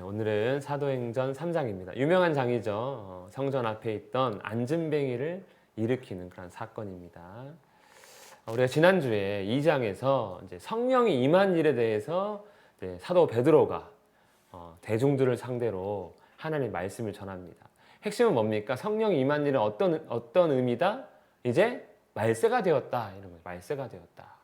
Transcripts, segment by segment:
오늘은 사도행전 3장입니다. 유명한 장이죠. 성전 앞에 있던 안진뱅이를 일으키는 그런 사건입니다. 우리가 지난주에 2장에서 이제 성령이 임한 일에 대해서 사도 베드로가 대중들을 상대로 하나님의 말씀을 전합니다. 핵심은 뭡니까? 성령이 임한 일은 어떤 의미다? 이제 말세가 되었다. 이런 거예요. 말세가 되었다.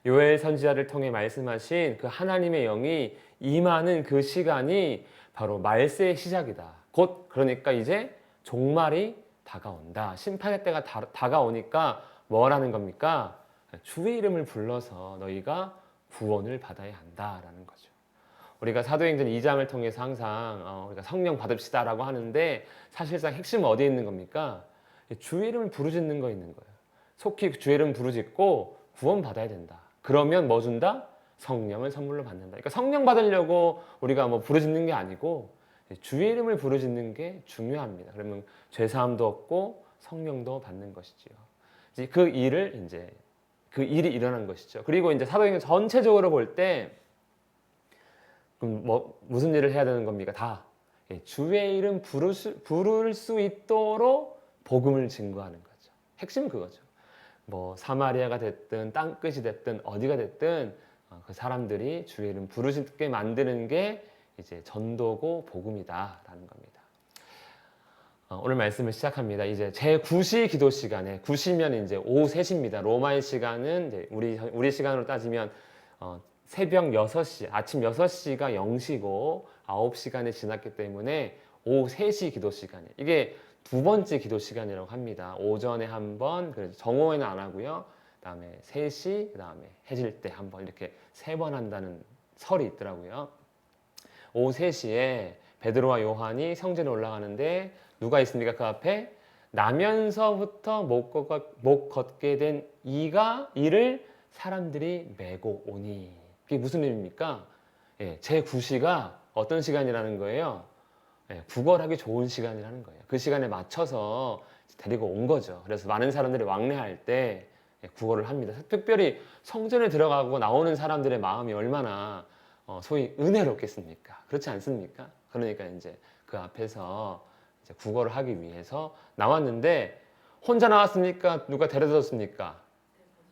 요엘 선지자를 통해 말씀하신 그 하나님의 영이 임하는 그 시간이 바로 말세의 시작이다. 곧 그러니까 이제 종말이 다가온다. 심판의 때가 다가오니까 뭐라는 겁니까? 주의 이름을 불러서 너희가 구원을 받아야 한다라는 거죠. 우리가 사도행전 2장을 통해서 항상 우리가 성령 받읍시다라고 하는데 사실상 핵심은 어디에 있는 겁니까? 주의 이름을 부르짖는 거 있는 거예요. 속히 주의 이름 부르짖고 구원 받아야 된다. 그러면 뭐 준다? 성령을 선물로 받는다. 그러니까 성령 받으려고 우리가 뭐 부르짖는 게 아니고 주의 이름을 부르짖는 게 중요합니다. 그러면 죄 사함도 얻고 성령도 받는 것이지요. 이제 그 일이 일어난 것이죠. 그리고 이제 사도행전 전체적으로 볼 때 무슨 일을 해야 되는 겁니까? 다 주의 이름 부를 수 있도록 복음을 증거하는 거죠. 핵심은 그거죠. 뭐 사마리아가 됐든 땅끝이 됐든 어디가 됐든 그 사람들이 주의 이름 부르짖게 만드는 게 이제 전도고 복음이다라는 겁니다. 오늘 말씀을 시작합니다. 이제 제 9시 기도 시간에 9시면 이제 오후 3시입니다. 로마의 시간은 이제 우리 시간으로 따지면 새벽 6시, 아침 6시가 0시고 9시간이 지났기 때문에 오후 3시 기도 시간이에요. 이게 두 번째 기도 시간이라고 합니다. 오전에 한 번, 그래서 정오에는 안 하고요. 그다음에 3시, 그다음에 해질 때 한 번 이렇게 3번 한다는 설이 있더라고요. 오후 3시에 베드로와 요한이 성전에 올라가는데 누가 있습니까? 그 앞에 나면서부터 못 걷게 된 이를 사람들이 메고 오니. 그게 무슨 의미입니까? 제 9시가 어떤 시간이라는 거예요? 구걸하기 좋은 시간이라는 거예요. 그 시간에 맞춰서 데리고 온 거죠. 그래서 많은 사람들이 왕래할 때 구걸을 합니다. 특별히 성전에 들어가고 나오는 사람들의 마음이 얼마나 소위 은혜롭겠습니까? 그렇지 않습니까? 그러니까 이제 그 앞에서 이제 구걸을 하기 위해서 나왔는데 혼자 나왔습니까? 누가 데려다 줬습니까?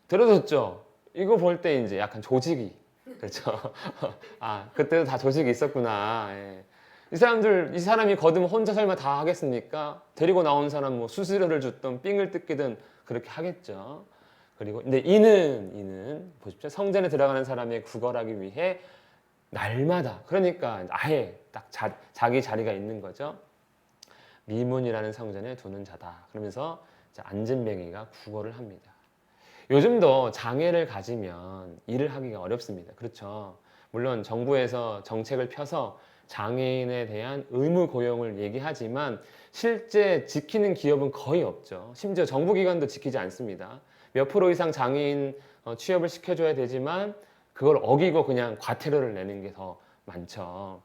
데려다 줬죠. 이거 볼 때 이제 약간 조직이 그렇죠. 그때도 다 조직이 있었구나. 이 사람이 거듭 혼자 설마 다 하겠습니까? 데리고 나온 사람 뭐 수수료를 줬든 삥을 뜯기든 그렇게 하겠죠. 그리고 근데 이는 보십시오. 성전에 들어가는 사람의 구걸하기 위해 날마다 그러니까 아예 딱 자기 자리가 있는 거죠. 미문이라는 성전에 두는 자다. 그러면서 안진뱅이가 구걸을 합니다. 요즘도 장애를 가지면 일을 하기가 어렵습니다. 그렇죠. 물론 정부에서 정책을 펴서 장애인에 대한 의무 고용을 얘기하지만 실제 지키는 기업은 거의 없죠. 심지어 정부기관도 지키지 않습니다. 몇 프로 이상 장애인 취업을 시켜줘야 되지만 그걸 어기고 그냥 과태료를 내는 게 더 많죠.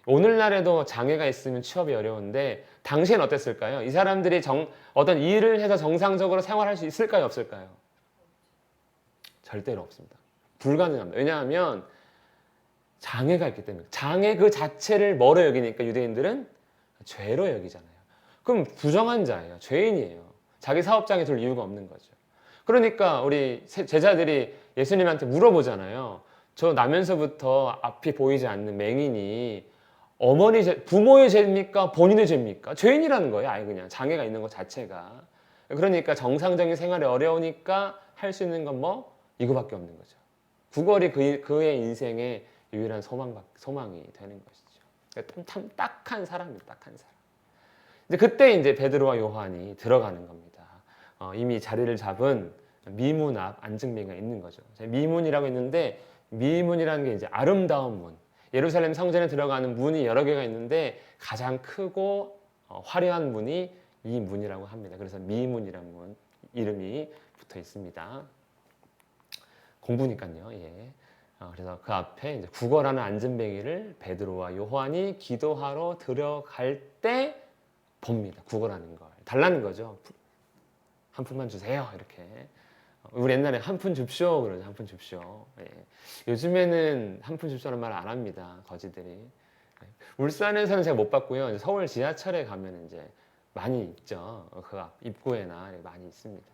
오늘날에도 장애가 있으면 취업이 어려운데 당시엔 어땠을까요? 이 사람들이 어떤 일을 해서 정상적으로 생활할 수 있을까요? 없을까요? 절대로 없습니다. 불가능합니다. 왜냐하면 장애가 있기 때문에. 장애 그 자체를 뭐로 여기니까 유대인들은 죄로 여기잖아요. 그럼 부정한 자예요. 죄인이에요. 자기 사업장에 둘 이유가 없는 거죠. 그러니까 우리 제자들이 예수님한테 물어보잖아요. 저 나면서부터 앞이 보이지 않는 맹인이 부모의 죄입니까? 본인의 죄입니까? 죄인이라는 거예요. 아예 그냥 장애가 있는 것 자체가. 그러니까 정상적인 생활이 어려우니까 할 수 있는 건 이거밖에 없는 거죠. 구걸이 그의 인생의 유일한 소망이 되는 것이죠. 그러니까 참 딱한 사람입니다. 딱한 사람. 그때 이제 베드로와 요한이 들어가는 겁니다. 이미 자리를 잡은 미문 앞 안증뱅이가 있는 거죠. 미문이라고 했는데 미문이라는 게 이제 아름다운 문. 예루살렘 성전에 들어가는 문이 여러 개가 있는데 가장 크고 화려한 문이 이 문이라고 합니다. 그래서 미문이라는 문 이름이 붙어 있습니다. 공부니까요. 예. 그래서 그 앞에 이제 구걸하는 안진뱅이를 베드로와 요한이 기도하러 들어갈 때 봅니다. 구걸하는 걸 달라는 거죠. 한 푼만 주세요. 이렇게. 우리 옛날에 한 푼 줍쇼 그러죠. 한 푼 줍쇼. 예. 요즘에는 한 푼 줍쇼라는 말 안 합니다. 거지들이. 울산에서는 제가 못 봤고요. 이제 서울 지하철에 가면 이제 많이 있죠. 그 앞 입구에나 많이 있습니다.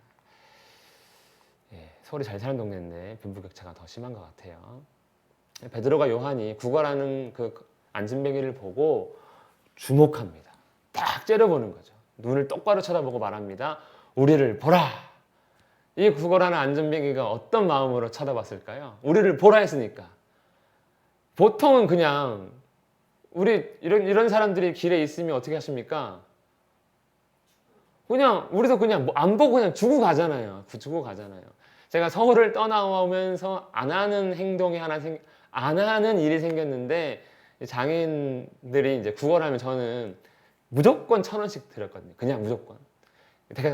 예, 서울이 잘 사는 동네인데 빈부격차가 더 심한 것 같아요. 베드로가 요한이 구걸하는 그 안진뱅이를 보고 주목합니다. 딱 째려보는 거죠. 눈을 똑바로 쳐다보고 말합니다. 우리를 보라. 이 구걸하는 안진뱅이가 어떤 마음으로 쳐다봤을까요? 우리를 보라 했으니까. 보통은 그냥 우리 이런 사람들이 길에 있으면 어떻게 하십니까? 그냥 우리도 그냥 뭐 안 보고 그냥 주고 가잖아요. 주고 가잖아요. 제가 서울을 떠나오면서 안 하는 행동이 안 하는 일이 생겼는데 장애인들이 이제 구걸하면 저는 무조건 1,000원씩 드렸거든요. 그냥 무조건.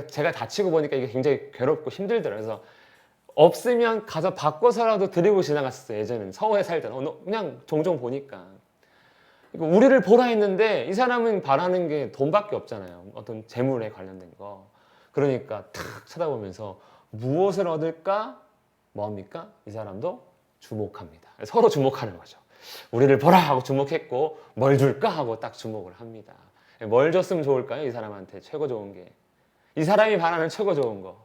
제가 다치고 보니까 이게 굉장히 괴롭고 힘들더라고요. 그래서 없으면 가서 바꿔서라도 드리고 지나갔었어요. 예전에는 서울에 살 때는 그냥 종종 보니까. 우리를 보라 했는데 이 사람은 바라는 게 돈밖에 없잖아요. 어떤 재물에 관련된 거. 그러니까 탁 쳐다보면서 무엇을 얻을까? 뭡니까? 이 사람도 주목합니다. 서로 주목하는 거죠. 우리를 보라 하고 주목했고 뭘 줄까 하고 딱 주목을 합니다. 뭘 줬으면 좋을까요? 이 사람한테 최고 좋은 게. 이 사람이 바라는 최고 좋은 거.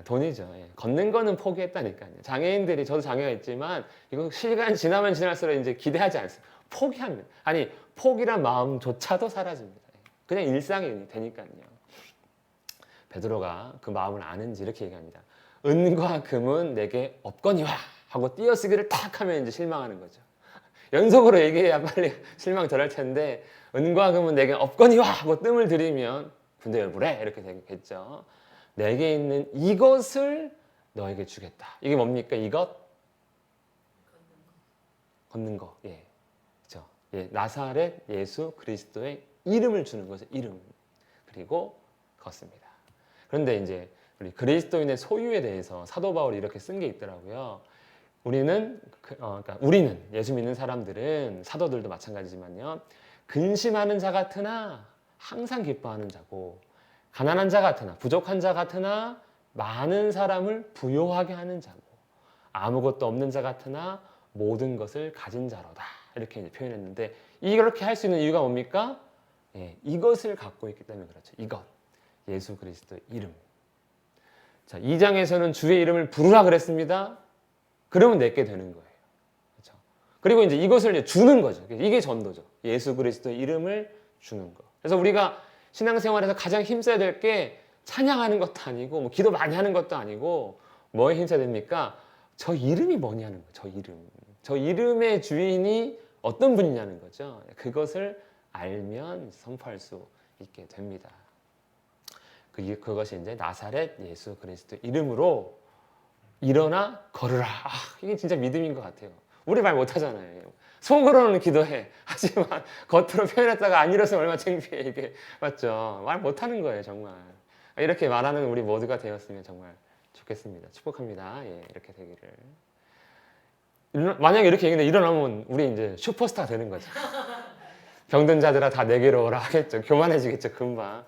돈이죠. 걷는 거는 포기했다니까요. 장애인들이, 저도 장애가 있지만 이거 시간 지나면 지날수록 이제 기대하지 않습니다. 포기합니다. 아니, 포기란 마음조차도 사라집니다. 그냥 일상이 되니까요. 베드로가 그 마음을 아는지 이렇게 얘기합니다. 은과 금은 내게 없거니와 하고 띄어쓰기를 딱 하면 이제 실망하는 거죠. 연속으로 얘기해야 빨리 실망 덜 할 텐데 은과 금은 내게 없거니와 하고 뜸을 들이면 군대열불에 이렇게 되겠죠. 내게 있는 이것을 너에게 주겠다. 이게 뭡니까? 이것? 걷는 거. 예. 그렇죠. 예. 나사렛 예수 그리스도의 이름을 주는 거죠. 이름. 그리고 걷습니다. 그런데 이제 우리 그리스도인의 소유에 대해서 사도 바울이 이렇게 쓴 게 있더라고요. 그러니까 우리는 예수 믿는 사람들은 사도들도 마찬가지지만요. 근심하는 자 같으나 항상 기뻐하는 자고 가난한 자 같으나 부족한 자 같으나 많은 사람을 부요하게 하는 자고 아무것도 없는 자 같으나 모든 것을 가진 자로다. 이렇게 이제 표현했는데 이렇게 할 수 있는 이유가 뭡니까? 예, 이것을 갖고 있기 때문에 그렇죠. 이것. 예수 그리스도의 이름. 자, 2장에서는 주의 이름을 부르라 그랬습니다. 그러면 내게 되는 거예요. 그렇죠? 그리고 이제 이것을 이제 주는 거죠. 이게 전도죠. 예수 그리스도의 이름을 주는 거. 그래서 우리가 신앙생활에서 가장 힘써야 될 게 찬양하는 것도 아니고 뭐 기도 많이 하는 것도 아니고 뭐에 힘써야 됩니까? 저 이름이 뭐냐는 거예요. 저 이름. 저 이름의 주인이 어떤 분이냐는 거죠. 그것을 알면 선포할 수 있게 됩니다. 그것이 이제 나사렛 예수 그리스도 이름으로 일어나 걸으라. 이게 진짜 믿음인 것 같아요. 우리 말 못하잖아요. 속으로는 기도해. 하지만 겉으로 표현했다가 안 일어서면 얼마나 창피해. 이게 맞죠? 말 못하는 거예요, 정말. 이렇게 말하는 우리 모두가 되었으면 정말 좋겠습니다. 축복합니다. 예, 이렇게 되기를. 만약에 이렇게 얘기했는데 일어나면 우리 이제 슈퍼스타 되는 거죠. 병든 자들아 다 내게로 오라 하겠죠. 교만해지겠죠, 금방.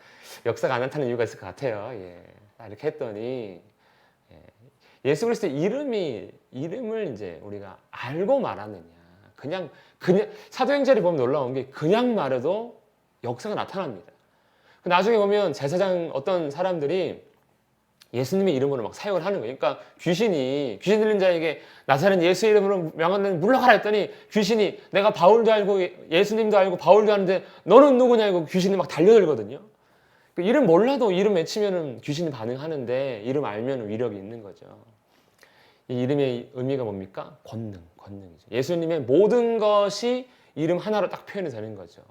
역사가 안 나타나는 이유가 있을 것 같아요. 예. 이렇게 했더니 예수 그리스도의 이름을 이제 우리가 알고 말하느냐. 그냥 사도행전에 보면 놀라운 게 그냥 말해도 역사가 나타납니다. 나중에 보면 제사장 어떤 사람들이 예수님의 이름으로 막 사역을 하는 거예요. 그러니까 귀신 들린 자에게 나사렛 예수 이름으로 명하는 물러가라 했더니 귀신이 내가 바울도 알고 예수님도 알고 바울도 아는데 너는 누구냐 이고 귀신이 막 달려들거든요. 이름 몰라도 이름 외치면은 귀신이 반응하는데 이름 알면 위력이 있는 거죠. 이 이름의 의미가 뭡니까? 권능이죠. 예수님의 모든 것이 이름 하나로 딱 표현이 되는 거죠.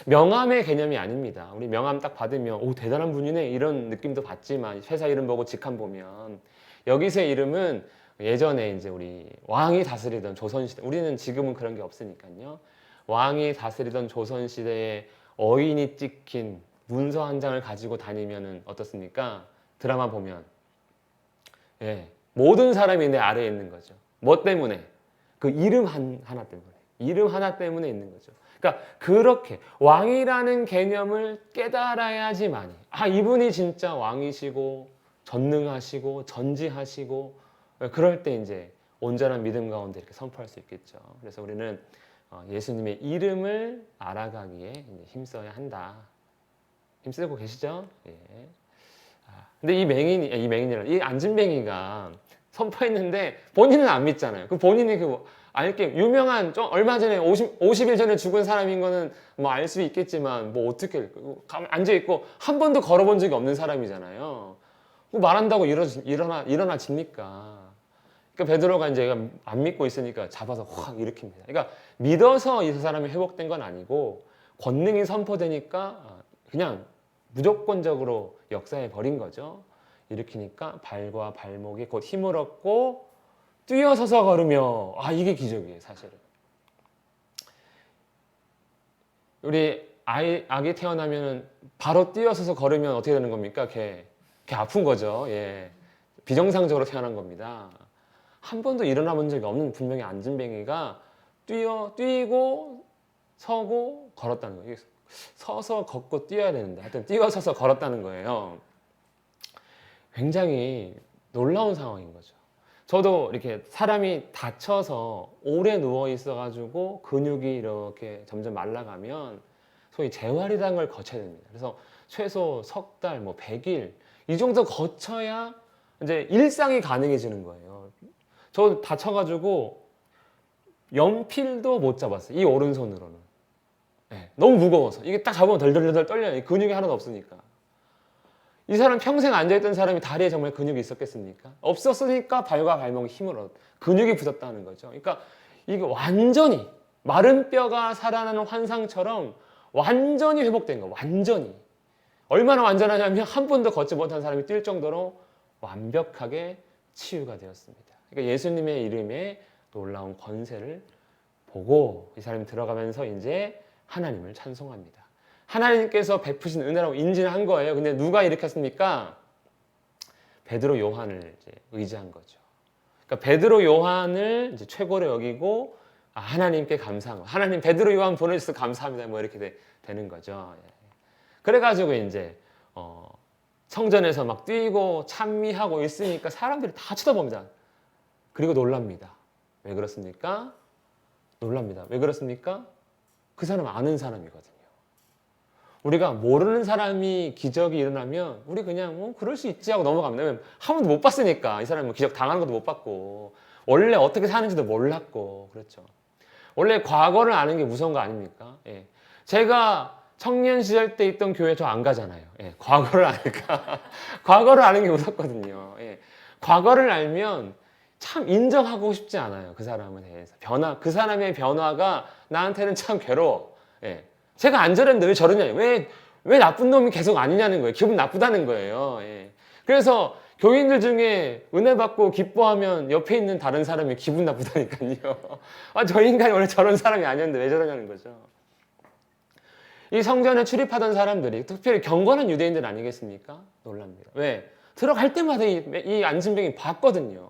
명함의 개념이 아닙니다. 우리 명함 딱 받으면 오 대단한 분이네 이런 느낌도 받지만 회사 이름 보고 직함 보면 여기서의 이름은 예전에 이제 우리 왕이 다스리던 조선시대, 우리는 지금은 그런 게 없으니까요. 왕이 다스리던 조선시대에 어인이 찍힌 문서 한 장을 가지고 다니면은 어떻습니까? 드라마 보면 예, 모든 사람이 내 아래에 있는 거죠. 뭐 때문에? 그 이름 하나 때문에. 이름 하나 때문에 있는 거죠. 그러니까 그렇게 왕이라는 개념을 깨달아야지만이 이분이 진짜 왕이시고 전능하시고 전지하시고 그럴 때 이제 온전한 믿음 가운데 이렇게 선포할 수 있겠죠. 그래서 우리는 예수님의 이름을 알아가기에 이제 힘써야 한다. 힘쓰고 계시죠? 예. 근데 이 안진뱅이가 선포했는데 본인은 안 믿잖아요. 그 본인이 이렇게 유명한 얼마 전에 50일 전에 죽은 사람인 거는 뭐 알 수 있겠지만 뭐 어떻게 앉아 있고 한 번도 걸어본 적이 없는 사람이잖아요. 말한다고 일어나집니까? 그러니까 베드로가 이제 안 믿고 있으니까 잡아서 확 일으킵니다. 그러니까 믿어서 이 사람이 회복된 건 아니고 권능이 선포되니까 그냥 무조건적으로 역사해 버린 거죠. 일으키니까 발과 발목이 곧 힘을 얻고 뛰어서서 걸으며 이게 기적이에요, 사실은. 우리 아기 태어나면 바로 뛰어서서 걸으면 어떻게 되는 겁니까? 걔 아픈 거죠. 예. 비정상적으로 태어난 겁니다. 한 번도 일어나 본 적이 없는 분명히 안진뱅이가 뛰고 서고 걸었다는 거예요. 서서 걷고 뛰어야 되는데 하여튼 뛰어서서 걸었다는 거예요. 굉장히 놀라운 상황인 거죠. 저도 이렇게 사람이 다쳐서 오래 누워 있어가지고 근육이 이렇게 점점 말라가면 소위 재활이라는 걸 거쳐야 됩니다. 그래서 최소 석 달, 뭐 100일 이 정도 거쳐야 이제 일상이 가능해지는 거예요. 저 다쳐가지고 연필도 못 잡았어요. 이 오른손으로는. 네, 너무 무거워서. 이게 딱 잡으면 덜덜덜 떨려요. 근육이 하나도 없으니까. 이 사람 평생 앉아있던 사람이 다리에 정말 근육이 있었겠습니까? 없었으니까 발과 발목에 힘을 근육이 붙었다는 거죠. 그러니까 이게 완전히 마른 뼈가 살아나는 환상처럼 완전히 회복된 거. 완전히. 얼마나 완전하냐면 한 번도 걷지 못한 사람이 뛸 정도로 완벽하게 치유가 되었습니다. 그러니까 예수님의 이름에 놀라운 권세를 보고 이 사람이 들어가면서 이제 하나님을 찬송합니다. 하나님께서 베푸신 은혜라고 인지를 한 거예요. 근데 누가 일으켰습니까? 베드로 요한을 이제 의지한 거죠. 그러니까 베드로 요한을 이제 최고로 여기고 하나님께 감사한 거. 하나님 베드로 요한 보내주셔서 감사합니다. 뭐 이렇게 되는 거죠. 그래가지고 이제 성전에서 막 뛰고 찬미하고 있으니까 사람들이 다 쳐다봅니다. 그리고 놀랍니다. 왜 그렇습니까? 놀랍니다. 왜 그렇습니까? 그 사람 아는 사람이거든요. 우리가 모르는 사람이 기적이 일어나면 우리 그냥 뭐 그럴 수 있지 하고 넘어갑니다. 왜냐면 한 번도 못 봤으니까. 이 사람은 기적 당하는 것도 못 봤고 원래 어떻게 사는지도 몰랐고 그렇죠. 원래 과거를 아는 게 무서운 거 아닙니까? 예. 제가 청년 시절 때 있던 교회 저 안 가잖아요. 예. 과거를 아니까 과거를 아는 게 무섭거든요. 예. 과거를 알면 참 인정하고 싶지 않아요. 그 사람에 대해서. 그 사람의 변화가 나한테는 참 괴로워. 예. 제가 안 저랬는데 왜 저러냐. 왜 나쁜 놈이 계속 아니냐는 거예요. 기분 나쁘다는 거예요. 예. 그래서 교인들 중에 은혜 받고 기뻐하면 옆에 있는 다른 사람이 기분 나쁘다니까요. 저 인간이 원래 저런 사람이 아니었는데 왜 저러냐는 거죠. 이 성전에 출입하던 사람들이 특별히 경건한 유대인들 아니겠습니까? 놀랍니다. 왜? 들어갈 때마다 이 안진뱅이 봤거든요.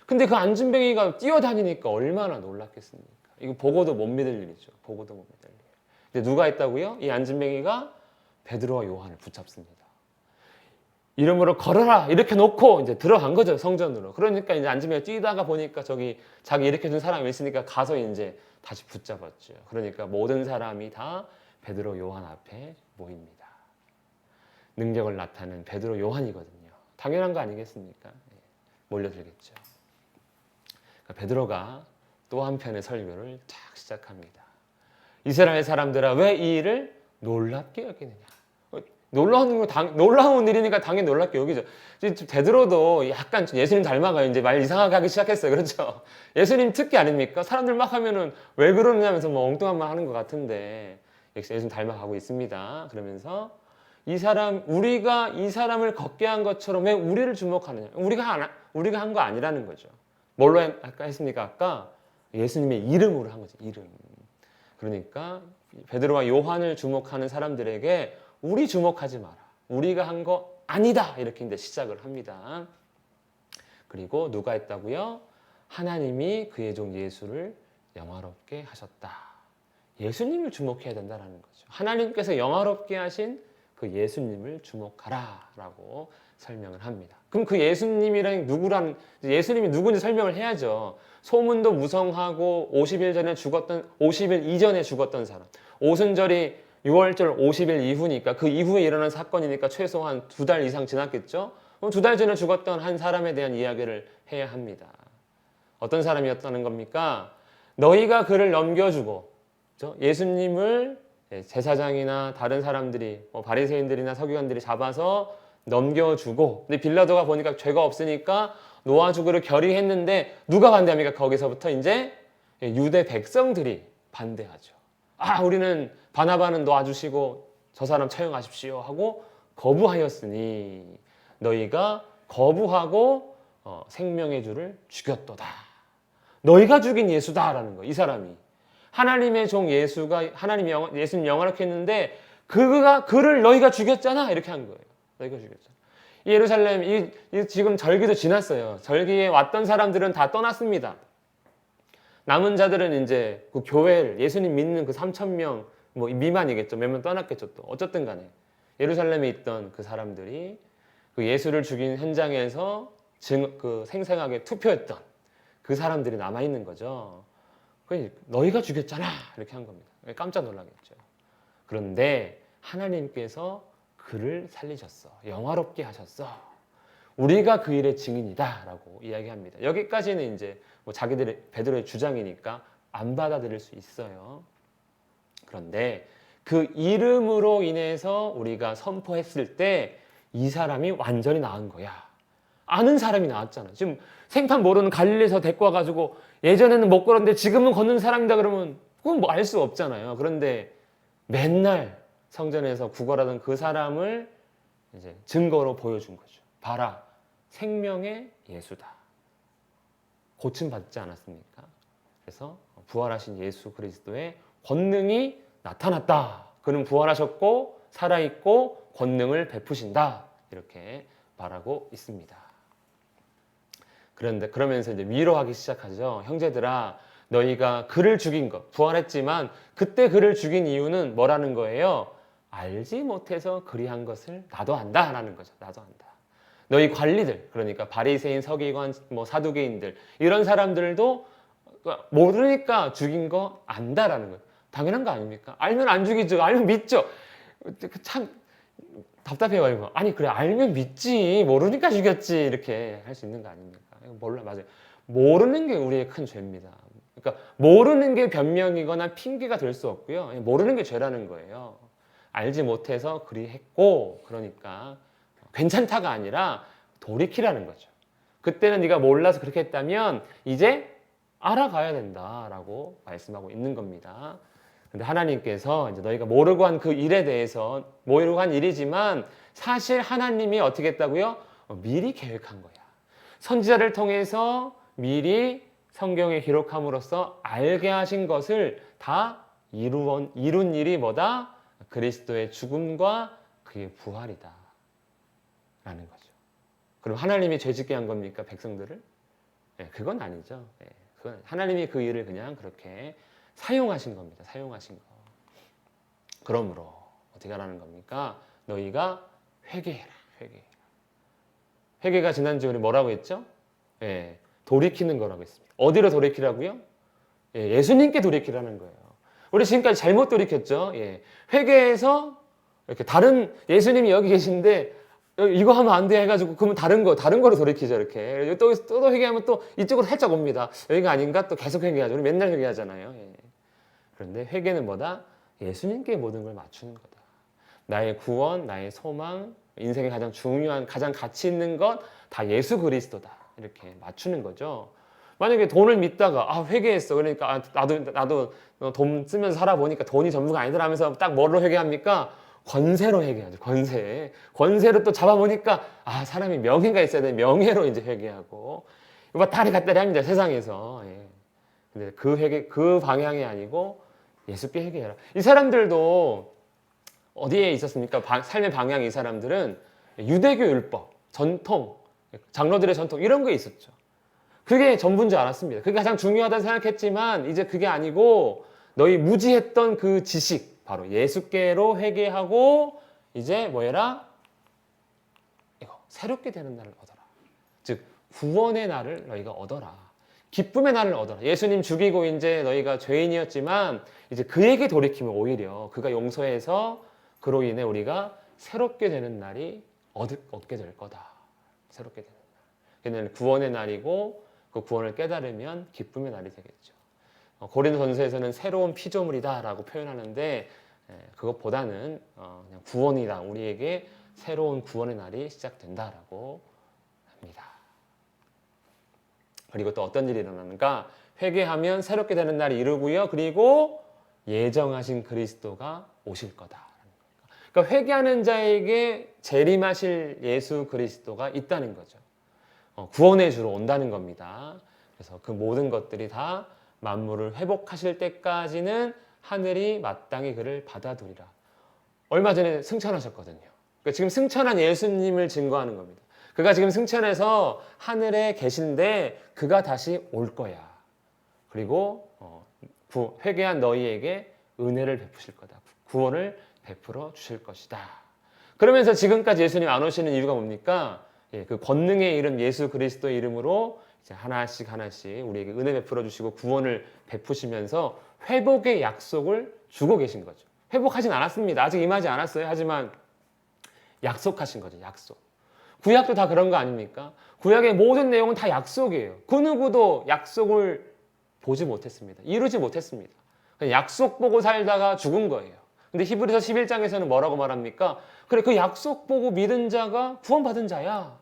근데 그 안진뱅이가 뛰어다니니까 얼마나 놀랐겠습니까? 이거 보고도 못 믿을 일이죠. 보고도 못 믿을 일. 근데 누가 했다고요? 이 안진뱅이가 베드로와 요한을 붙잡습니다. 이름으로 걸어라 이렇게 놓고 이제 들어간 거죠, 성전으로. 그러니까 이제 안진뱅이가 뛰다가 보니까 저기 자기 일으켜준 사람이 있으니까 가서 이제 다시 붙잡았죠. 그러니까 모든 사람이 다 베드로 요한 앞에 모입니다. 능력을 나타낸 베드로 요한이거든요. 당연한 거 아니겠습니까? 몰려들겠죠. 그러니까 베드로가 또 한편의 설교를 쫙 시작합니다. 이스라엘 사람들아 왜 이 일을 놀랍게 여기느냐. 놀라운 일이니까 당연히 놀랍게 여기죠. 베드로도 약간 예수님 닮아가요. 이제 말 이상하게 하기 시작했어요. 그렇죠? 예수님 특기 아닙니까? 사람들 막 하면은 왜 그러느냐면서 뭐 엉뚱한 말 하는 것 같은데 역시 예수님 닮아가고 있습니다. 그러면서 우리가 이 사람을 걷게 한 것처럼 왜 우리를 주목하느냐. 우리가 한 거 아니라는 거죠. 뭘로 했습니까? 아까 예수님의 이름으로 한 거죠. 이름. 그러니까 베드로와 요한을 주목하는 사람들에게 우리 주목하지 마라. 우리가 한 거 아니다. 이렇게 이제 시작을 합니다. 그리고 누가 했다고요? 하나님이 그의 종 예수를 영화롭게 하셨다. 예수님을 주목해야 된다는 거죠. 하나님께서 영화롭게 하신 그 예수님을 주목하라 라고 설명을 합니다. 그럼 그 예수님이랑 예수님이 누군지 설명을 해야죠. 소문도 무성하고 50일 전에 죽었던 50일 이전에 죽었던 사람. 오순절이 6월절 50일 이후니까 그 이후에 일어난 사건이니까 최소한 2달 이상 지났겠죠. 그럼 2달 전에 죽었던 한 사람에 대한 이야기를 해야 합니다. 어떤 사람이었다는 겁니까? 너희가 그를 넘겨주고 예수님을 제사장이나 다른 사람들이 바리새인들이나 서기관들이 잡아서 넘겨주고, 근데 빌라도가 보니까 죄가 없으니까 놓아주기를 결의했는데 누가 반대합니까? 거기서부터 이제 유대 백성들이 반대하죠. 우리는 바나바는 놓아주시고 저 사람 처형하십시오 하고 거부하였으니 너희가 거부하고 생명의 주를 죽였도다. 너희가 죽인 예수다라는 거예요. 이 사람이 하나님의 종 예수가 예수님 영화롭게 했는데 그를 너희가 죽였잖아 이렇게 한 거예요. 너희가 죽였잖아. 예루살렘 지금 절기도 지났어요. 절기에 왔던 사람들은 다 떠났습니다. 남은 자들은 이제 그 교회를 예수님 믿는 그 3,000명 미만이겠죠. 몇 명 떠났겠죠. 또 어쨌든 간에 예루살렘에 있던 그 사람들이 그 예수를 죽인 현장에서 그 생생하게 투표했던 그 사람들이 남아 있는 거죠. 너희가 죽였잖아 이렇게 한 겁니다. 깜짝 놀라겠죠. 그런데 하나님께서 그를 살리셨어. 영화롭게 하셨어. 우리가 그 일의 증인이다라고 이야기합니다. 여기까지는 이제 베드로의 주장이니까 안 받아들일 수 있어요. 그런데 그 이름으로 인해서 우리가 선포했을 때 이 사람이 완전히 나은 거야. 아는 사람이 나왔잖아. 지금 생판 모르는 갈릴리에서 데리고 와가지고 예전에는 못 걸었는데 지금은 걷는 사람이다 그러면 그건 알 수 없잖아요. 그런데 맨날 성전에서 구걸하던 그 사람을 이제 증거로 보여준 거죠. 봐라, 생명의 예수다. 고침받지 않았습니까? 그래서 부활하신 예수 그리스도의 권능이 나타났다. 그는 부활하셨고 살아있고 권능을 베푸신다. 이렇게 말하고 있습니다. 그러면서 이제 위로하기 시작하죠. 형제들아, 너희가 그를 죽인 것, 부활했지만 그때 그를 죽인 이유는 뭐라는 거예요? 알지 못해서 그리한 것을 나도 안다라는 거죠. 나도 안다. 너희 관리들, 그러니까 바리새인, 서기관, 사두개인들 이런 사람들도 모르니까 죽인 거 안다라는 거예요. 당연한 거 아닙니까? 알면 안 죽이죠. 알면 믿죠. 참 답답해요. 아니 그래 알면 믿지. 모르니까 죽였지. 이렇게 할 수 있는 거 아닙니까? 몰라, 맞아요. 모르는 게 우리의 큰 죄입니다. 그러니까 모르는 게 변명이거나 핑계가 될 수 없고요. 모르는 게 죄라는 거예요. 알지 못해서 그리했고, 그러니까 괜찮다가 아니라 돌이키라는 거죠. 그때는 네가 몰라서 그렇게 했다면 이제 알아가야 된다라고 말씀하고 있는 겁니다. 근데 하나님께서 이제 너희가 모르고 한 그 일에 대해서 모르고 한 일이지만 사실 하나님이 어떻게 했다고요? 미리 계획한 거야. 선지자를 통해서 미리 성경에 기록함으로써 알게 하신 것을 다 이룬 일이 뭐다? 그리스도의 죽음과 그의 부활이다 라는 거죠. 그럼 하나님이 죄짓게 한 겁니까? 백성들을? 그건 아니죠. 그건 하나님이 그 일을 그냥 그렇게 사용하신 겁니다. 사용하신 거. 그러므로 어떻게 하라는 겁니까? 너희가 회개해라. 회개가 지난주에 우리 뭐라고 했죠? 돌이키는 거라고 했습니다. 어디로 돌이키라고요? 예수님께 돌이키라는 거예요. 우리 지금까지 잘못 돌이켰죠? 회개해서 이렇게 다른 예수님이 여기 계신데 이거 하면 안 돼 해가지고 그러면 다른 거로 돌이키죠. 이렇게 또 회개하면 또 이쪽으로 살짝 옵니다. 여기가 아닌가? 또 계속 회개하죠. 우리 맨날 회개하잖아요. 그런데 회개는 뭐다? 예수님께 모든 걸 맞추는 거다. 나의 구원, 나의 소망, 인생의 가장 중요한, 가장 가치 있는 것 다 예수 그리스도다. 이렇게 맞추는 거죠. 만약에 돈을 믿다가 회개했어. 그러니까 나도 돈 쓰면서 살아보니까 돈이 전부가 아니더라 하면서 딱 뭐로 회개합니까? 권세로 회개하죠. 권세로 또 잡아보니까 사람이 명예가 있어야 돼. 명예로 이제 회개하고 이거 다리 갖다리 합니다. 세상에서. 근데 그 방향이 아니고 예수께 회개해라. 이 사람들도 어디에 있었습니까? 삶의 방향이 이 사람들은 유대교 율법, 전통, 장로들의 전통 이런 게 있었죠. 그게 전부인 줄 알았습니다. 그게 가장 중요하다고 생각했지만 이제 그게 아니고 너희 무지했던 그 지식, 바로 예수께로 회개하고 이제 뭐해라? 이거 새롭게 되는 날을 얻어라. 구원의 날을 너희가 얻어라. 기쁨의 날을 얻어라. 예수님 죽이고 이제 너희가 죄인이었지만 이제 그에게 돌이키면 오히려 그가 용서해서 그로 인해 우리가 새롭게 되는 날이 얻게 될 거다. 새롭게 되는 날. 그는 구원의 날이고 그 구원을 깨달으면 기쁨의 날이 되겠죠. 고린도전서에서는 새로운 피조물이다라고 표현하는데 그것보다는 그냥 구원이다. 우리에게 새로운 구원의 날이 시작된다라고 합니다. 그리고 또 어떤 일이 일어나는가? 회개하면 새롭게 되는 날이 이르고요. 그리고 예정하신 그리스도가 오실 거다. 그러니까 회개하는 자에게 재림하실 예수 그리스도가 있다는 거죠. 구원의 주로 온다는 겁니다. 그래서 그 모든 것들이 다 만물을 회복하실 때까지는 하늘이 마땅히 그를 받아두리라. 얼마 전에 승천하셨거든요. 그러니까 지금 승천한 예수님을 증거하는 겁니다. 그가 지금 승천해서 하늘에 계신데 그가 다시 올 거야. 그리고 회개한 너희에게 은혜를 베푸실 거다. 구원을 베풀어 주실 것이다. 그러면서 지금까지 예수님 안 오시는 이유가 뭡니까? 그 권능의 이름 예수 그리스도의 이름으로 이제 하나씩 우리에게 은혜 베풀어 주시고 구원을 베푸시면서 회복의 약속을 주고 계신 거죠. 회복하진 않았습니다. 아직 임하지 않았어요. 하지만 약속하신 거죠. 약속. 구약도 다 그런 거 아닙니까? 구약의 모든 내용은 다 약속이에요. 그 누구도 약속을 보지 못했습니다. 이루지 못했습니다. 약속 보고 살다가 죽은 거예요. 근데 히브리서 11장에서는 뭐라고 말합니까? 그래, 그 약속 보고 믿은 자가 구원받은 자야.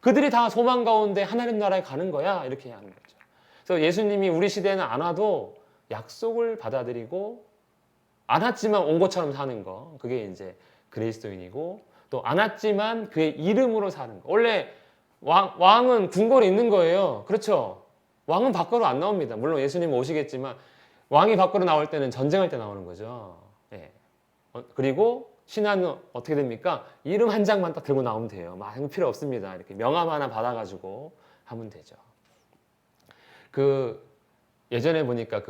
그들이 다 소망 가운데 하나님 나라에 가는 거야. 이렇게 하는 거죠. 그래서 예수님이 우리 시대에는 안 와도 약속을 받아들이고 안 왔지만 온 것처럼 사는 거. 그게 이제 그리스도인이고 또 안 왔지만 그의 이름으로 사는 거. 원래 왕은 궁궐에 있는 거예요. 그렇죠? 왕은 밖으로 안 나옵니다. 물론 예수님 오시겠지만 왕이 밖으로 나올 때는 전쟁할 때 나오는 거죠. 예. 그리고 신하는 어떻게 됩니까? 이름 한 장만 딱 들고 나오면 돼요. 많은 필요 없습니다. 이렇게 명함 하나 받아가지고 하면 되죠. 예전에 보니까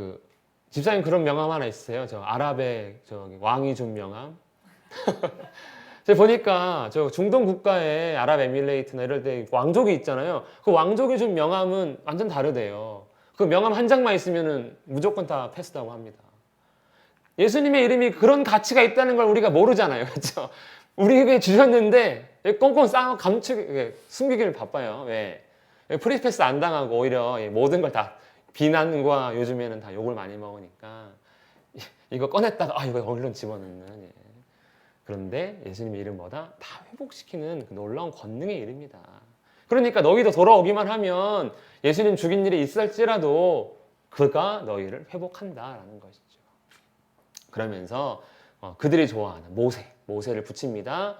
집사님 그런 명함 하나 있으세요? 저 아랍의 왕이 준 명함. 제가 보니까 저 중동 국가의 아랍에미레이트나 이럴 때 왕족이 있잖아요. 그 왕족이 준 명함은 완전 다르대요. 그 명함 한 장만 있으면은 무조건 다 패스다고 합니다. 예수님의 이름이 그런 가치가 있다는 걸 우리가 모르잖아요. 그렇죠? 우리에게 주셨는데 꽁꽁 숨기기를 바빠요. 왜? 프리패스 안 당하고 오히려 모든 걸 다 비난과 요즘에는 다 욕을 많이 먹으니까 이거 꺼냈다가 이거 얼른 집어넣는. 그런데 예수님의 이름보다 다 회복시키는 그 놀라운 권능의 이름이다. 그러니까 너희도 돌아오기만 하면 예수님 죽인 일이 있을지라도 그가 너희를 회복한다라는 것이죠. 그러면서 그들이 좋아하는 모세를 붙입니다.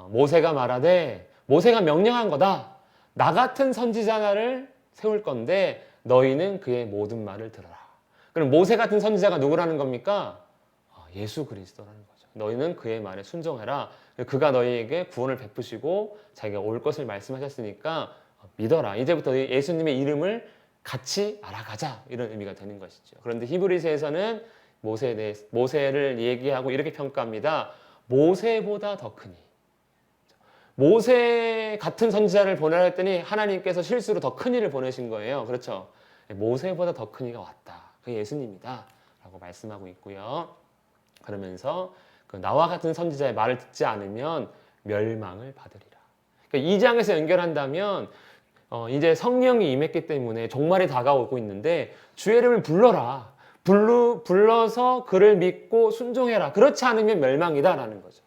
모세가 말하되 모세가 명령한 거다. 나 같은 선지자를 세울 건데 너희는 그의 모든 말을 들어라. 그럼 모세 같은 선지자가 누구라는 겁니까? 예수 그리스도라는 거죠. 너희는 그의 말에 순종해라. 그가 너희에게 구원을 베푸시고 자기가 올 것을 말씀하셨으니까 믿어라. 이제부터 예수님의 이름을 같이 알아가자. 이런 의미가 되는 것이죠. 그런데 히브리서에서는 모세를 얘기하고 이렇게 평가합니다. 모세보다 더 크니. 모세 같은 선지자를 보내라 했더니 하나님께서 실수로 더 큰 이를 보내신 거예요. 그렇죠? 모세보다 더 큰 이가 왔다. 그게 예수님이다. 라고 말씀하고 있고요. 그러면서 나와 같은 선지자의 말을 듣지 않으면 멸망을 받으리라. 그러니까 2장에서 연결한다면 이제 성령이 임했기 때문에 종말이 다가오고 있는데 주의 이름을 불러라. 불러서 그를 믿고 순종해라. 그렇지 않으면 멸망이다라는 거죠.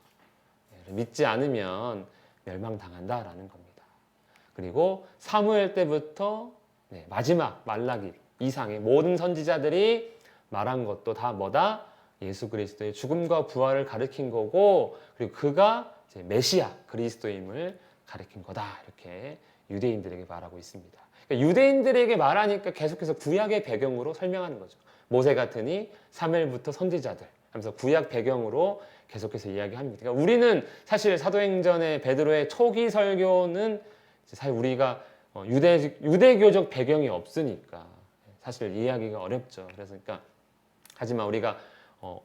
믿지 않으면 멸망당한다라는 겁니다. 그리고 사무엘 때부터 마지막 말라기 이상의 모든 선지자들이 말한 것도 다 뭐다? 예수 그리스도의 죽음과 부활을 가리킨 거고 그리고 그가 이제 메시아 그리스도임을 가리킨 거다. 이렇게 유대인들에게 말하고 있습니다. 그러니까 유대인들에게 말하니까 계속해서 구약의 배경으로 설명하는 거죠. 모세 같으니 사무엘부터 선지자들 하면서 구약 배경으로 계속해서 이야기합니다. 그러니까 우리는 사실 사도행전의 베드로의 초기 설교는 사실 우리가 유대교적 배경이 없으니까 사실 이해하기가 어렵죠. 그래서 그러니까 하지만 우리가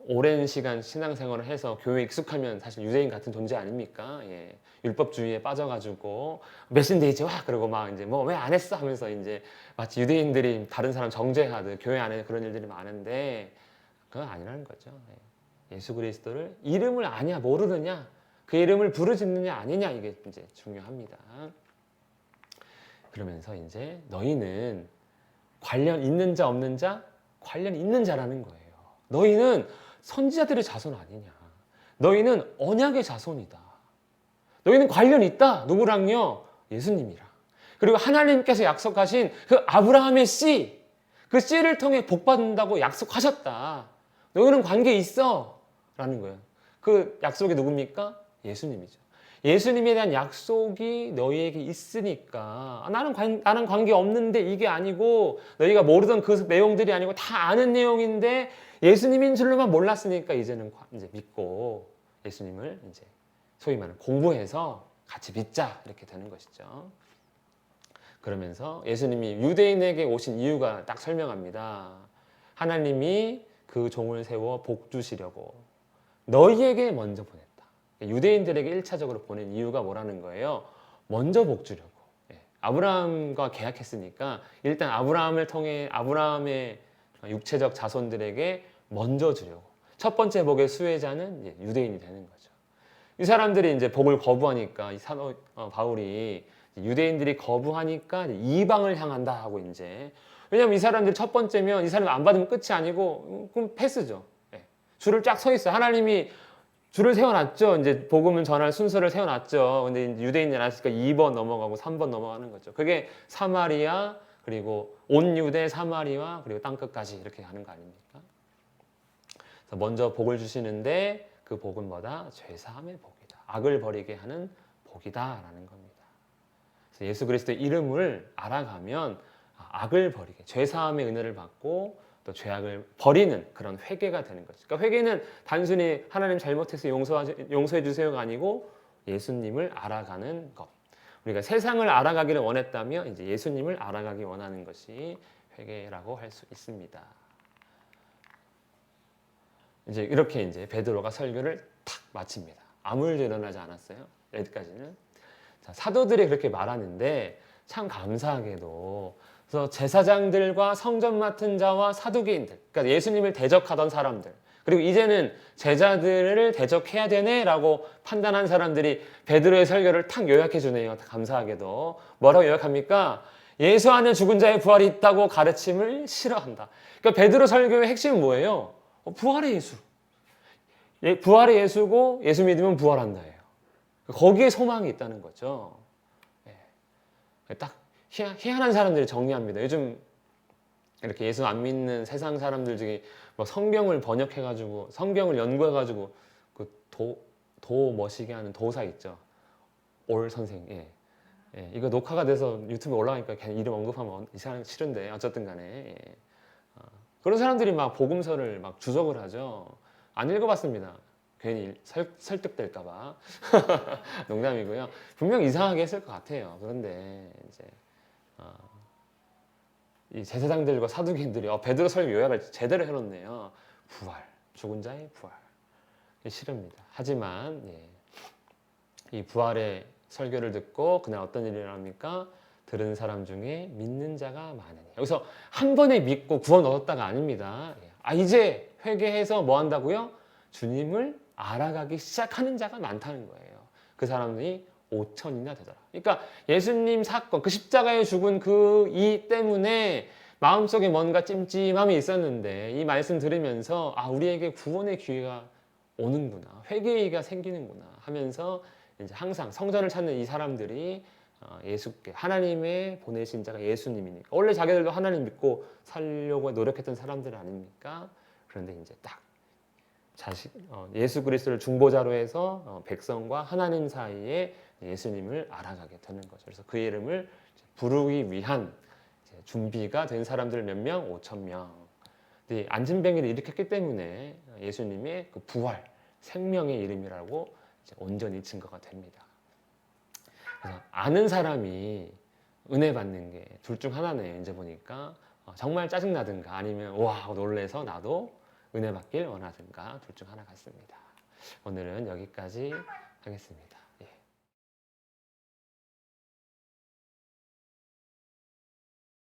오랜 시간 신앙생활을 해서 교회에 익숙하면 사실 유대인 같은 존재 아닙니까? 예. 율법주의에 빠져가지고 메신데이지 와 그러고 막 이제 뭐 왜 안 했어 하면서 이제 마치 유대인들이 다른 사람 정죄하듯 교회 안에 그런 일들이 많은데 그건 아니라는 거죠. 예. 예수 그리스도를 이름을 아냐 모르느냐 그 이름을 부르짖느냐 아니냐 이게 이제 중요합니다. 그러면서 이제 너희는 관련 있는 자 없는 자 관련 있는 자라는 거예요. 너희는 선지자들의 자손 아니냐. 너희는 언약의 자손이다. 너희는 관련 있다. 누구랑요? 예수님이랑. 그리고 하나님께서 약속하신 그 아브라함의 씨, 그 씨를 통해 복받는다고 약속하셨다. 너희는 관계 있어. 라는 거예요. 그 약속이 누굽니까? 예수님이죠. 예수님에 대한 약속이 너희에게 있으니까 나는 관계 없는데 이게 아니고 너희가 모르던 그 내용들이 아니고 다 아는 내용인데 예수님인 줄로만 몰랐으니까 이제는 이제 믿고 예수님을 이제 소위 말하는 공부해서 같이 믿자 이렇게 되는 것이죠. 그러면서 예수님이 유대인에게 오신 이유가 딱 설명합니다. 하나님이 그 종을 세워 복 주시려고 너희에게 먼저 보냈다. 유대인들에게 1차적으로 보낸 이유가 뭐라는 거예요? 먼저 복 주려고. 아브라함과 계약했으니까 일단 아브라함을 통해 아브라함의 육체적 자손들에게 먼저 주려고. 첫 번째 복의 수혜자는 유대인이 되는 거죠. 이 사람들이 이제 복을 거부하니까 이 사도 바울이 유대인들이 거부하니까 이방을 향한다 하고 이제 왜냐면 이 사람들이 첫 번째면 이 사람이 안 받으면 끝이 아니고 그럼 패스죠. 줄을 쫙 서 있어요. 하나님이 줄을 세워놨죠. 이제 복음을 전할 순서를 세워놨죠. 근데 유대인이 아니었으니까 2번 넘어가고 3번 넘어가는 거죠. 그게 사마리아 그리고 온 유대 사마리아 그리고 땅끝까지 이렇게 가는 거 아닙니까? 그래서 먼저 복을 주시는데 그 복은 뭐다? 죄사함의 복이다. 악을 버리게 하는 복이다라는 겁니다. 그래서 예수 그리스도의 이름을 알아가면 악을 버리게 죄사함의 은혜를 받고 또 죄악을 버리는 그런 회개가 되는 거죠. 그러니까 회개는 단순히 하나님 잘못해서 용서해 주세요가 아니고 예수님을 알아가는 것. 우리가 세상을 알아가기를 원했다면 이제 예수님을 알아가기 원하는 것이 회개라고 할 수 있습니다. 이제 이렇게 이제 베드로가 설교를 탁 마칩니다. 아무 일도 일어나지 않았어요. 여기까지는. 자, 사도들이 그렇게 말하는데 참 감사하게도 그래서 제사장들과 성전 맡은 자와 사두개인들, 그러니까 예수님을 대적하던 사람들, 그리고 이제는 제자들을 대적해야 되네라고 판단한 사람들이 베드로의 설교를 탁 요약해 주네요. 감사하게도. 뭐라고 요약합니까? 예수 안에 죽은 자의 부활이 있다고 가르침을 싫어한다. 그러니까 베드로 설교의 핵심은 뭐예요? 부활의 예수. 부활의 예수고 예수 믿으면 부활한다예요. 거기에 소망이 있다는 거죠. 딱 희한한 사람들이 정리합니다. 요즘 이렇게 예수 안 믿는 세상 사람들 중에 뭐 성경을 번역해가지고 성경을 연구해가지고 그 도 멋있게 하는 도사 있죠. 올 선생. 이거 녹화가 돼서 유튜브에 올라가니까 그냥 이름 언급하면 이상하게 싫은데 어쨌든 간에 그런 사람들이 막 복음서를 막 주석을 하죠. 안 읽어봤습니다. 괜히 설득될까봐. 농담이고요. 분명 이상하게 했을 것 같아요. 그런데 이제 이 제사장들과 사두개인들이 베드로 설교 요약을 제대로 해놓네요. 부활, 죽은 자의 부활. 싫습니다. 하지만 이 부활의 설교를 듣고 그날 어떤 일이 일어납니까? 들은 사람 중에 믿는 자가 많으니. 여기서 한 번에 믿고 구원 얻었다가 아닙니다. 이제 회개해서 뭐 한다고요? 주님을 알아가기 시작하는 자가 많다는 거예요. 그 사람이 5천이나 되더라. 그러니까 예수님 사건, 그 십자가에 죽은 그 이 때문에 마음속에 뭔가 찜찜함이 있었는데 이 말씀 들으면서 우리에게 구원의 기회가 오는구나. 회개가 생기는구나 하면서 이제 항상 성전을 찾는 이 사람들이 예수께 하나님의 보내신 자가 예수님이니까 원래 자기들도 하나님 믿고 살려고 노력했던 사람들 아닙니까? 그런데 이제 딱 예수 그리스도를 중보자로 해서 백성과 하나님 사이에 예수님을 알아가게 되는 거죠. 그래서 그 이름을 부르기 위한 준비가 된 사람들 몇 명? 5천 명. 안진뱅이를 일으켰기 때문에 예수님의 그 부활, 생명의 이름이라고 온전히 증거가 됩니다. 그래서 아는 사람이 은혜 받는 게 둘 중 하나네요. 이제 보니까 정말 짜증나든가 아니면 와 놀래서 나도 은혜 받길 원하든가 둘 중 하나 같습니다. 오늘은 여기까지 하겠습니다.